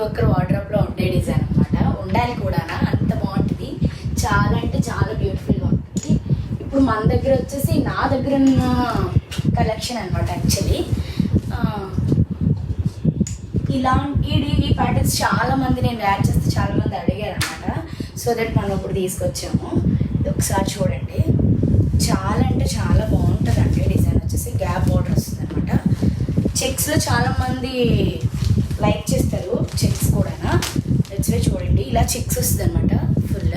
ఒక్కరు వార్డ్రోబ్లో ఉండే డిజైన్ అనమాట. ఉండాలి కూడా, అంత బాగుంటుంది. చాలా అంటే చాలా బ్యూటిఫుల్గా ఉంటుంది. ఇప్పుడు మన దగ్గర వచ్చేసి నా దగ్గర ఉన్న కలెక్షన్ అనమాట. యాక్చువల్లీ ఇలాంటి ఈ ప్యాటర్న్స్ చాలామంది నేను వేర్ చేస్తే చాలామంది అడిగారు అనమాట. సో దట్ మనం ఇప్పుడు తీసుకొచ్చాము. ఒకసారి చూడండి, చాలా అంటే చాలా బాగుంటుంది అంటే డిజైన్ వచ్చేసి గ్యాప్ బోర్డర్ వస్తుంది అనమాట. చెక్స్లో చాలామంది లైక్ చేస్తారు, చెక్స్ కూడా. నచ్చివే చూడండి, ఇలా చెక్స్ వస్తుంది అనమాట. ఫుల్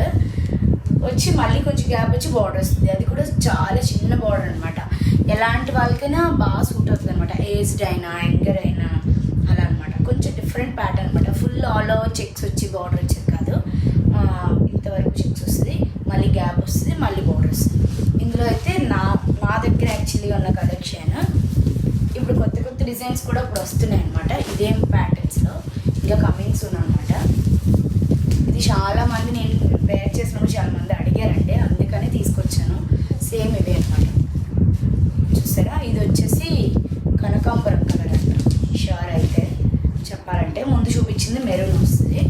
వచ్చి మళ్ళీ కొంచెం గ్యాప్ వచ్చి బార్డర్ వస్తుంది. అది కూడా చాలా చిన్న బార్డర్ అనమాట. ఎలాంటి వాళ్ళకైనా బాగా సూట్ అవుతుంది అనమాట. ఏజ్డ్ అయినా యంగర్ అయినా అలా అనమాట. కొంచెం డిఫరెంట్ ప్యాటర్న్ అనమాట. ఫుల్ ఆల్ ఓవర్ చెక్స్ వచ్చి బార్డర్ వచ్చేది కాదు, ఇంతవరకు చెక్స్ వస్తుంది, మళ్ళీ గ్యాప్ వస్తుంది, మళ్ళీ బార్డర్ వస్తుంది. ఇందులో అయితే నా దగ్గర యాక్చువల్లీ ఉన్న కలెక్షన్. ఇప్పుడు కొత్త కొత్త డిజైన్స్ కూడా ఇప్పుడు వస్తున్నాయి అనమాట. ఇదేం ప్యాటర్న్స్లో ఇంకా కమింగ్స్ అనమాట. ఇది చాలామంది నేను వేర్ చేసినప్పుడు చాలామంది అడిగారంటే అందుకని తీసుకొచ్చాను. సేమ్ ఇవే అనమాట. చూసారా, ఇది వచ్చేసి కనకాంబరం కలర్ అంట. షూర్ అయితే చెప్పాలంటే ముందు చూపించింది మెరూన్ వస్తుంది.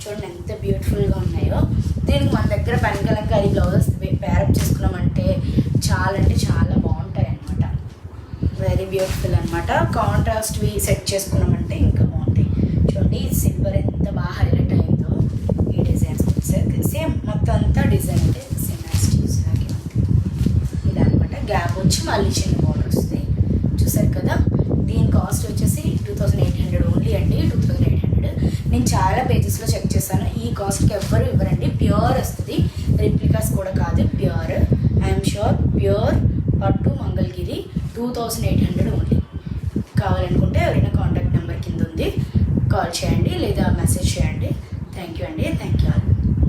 చూడండి ఎంత బ్యూటిఫుల్గా ఉన్నాయో. దీనికి మన దగ్గర పనికలంగా అది బ్లౌజెస్ పేరప్ చేసుకున్నామంటే చాలా అంటే చాలా బాగుంటాయి అనమాట. వెరీ బ్యూటిఫుల్ అనమాట. కాంట్రాస్ట్వి సెట్ చేసుకున్నామంటే ఇంకా బాగుంటాయి. చూడండి ఈ సిల్వర్ ఎంత బాగా హైలైట్ అయిందో. ఈ డిజైన్స్ వచ్చేసరికి సేమ్ మొత్తం అంతా డిజైన్ అంటే సేమ్ యాస్టీస్ లాగే ఉంది. ఇలా అనమాట. గ్యాప్ వచ్చి మళ్ళీ చిన్న బార్డర్ వస్తుంది. చూసారు కదా. దీని కాస్ట్ వచ్చేసి 2800 ఓన్లీ అండి. 2800. నేను చాలా పేజెస్లో చెక్ చేశాను. ఈ కాస్ట్కి ఎవ్వరు ఇవ్వరండి. ప్యూర్ వస్తుంది, రిప్లికాస్ కూడా కాదు, ప్యూర్. ఐఎమ్ షూర్ ప్యూర్ పట్టు మంగళగిరి. 2800 ఓన్లీ. కావాలనుకుంటే ఎవరైనా కాంటాక్ట్ నెంబర్ కింద ఉంది, కాల్ చేయండి లేదా మెసేజ్ చేయండి. థ్యాంక్ యూ అండి. Thank you.